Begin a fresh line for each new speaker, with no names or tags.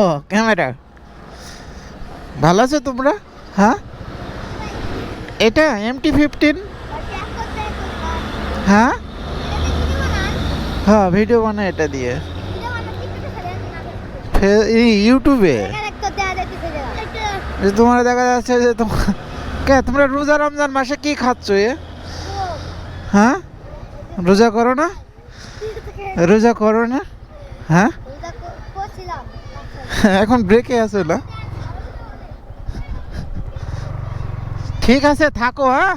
ও camera, ভালো আছো তোমরা? হ্যাঁ, এটা MT-15। হ্যাঁ হ্যাঁ, ভিডিও বানায় এটা দিয়ে ইউটিউবে। তোমার দেখা যাচ্ছে যে তোমরা রোজা রমজান মাসে কি খাচ্ছ হ্যাঁ, রোজা করো না? রোজা করো না? হ্যাঁ, এখন ব্রেকে আছো না? ঠিক আছে, থাকো। হ্যাঁ।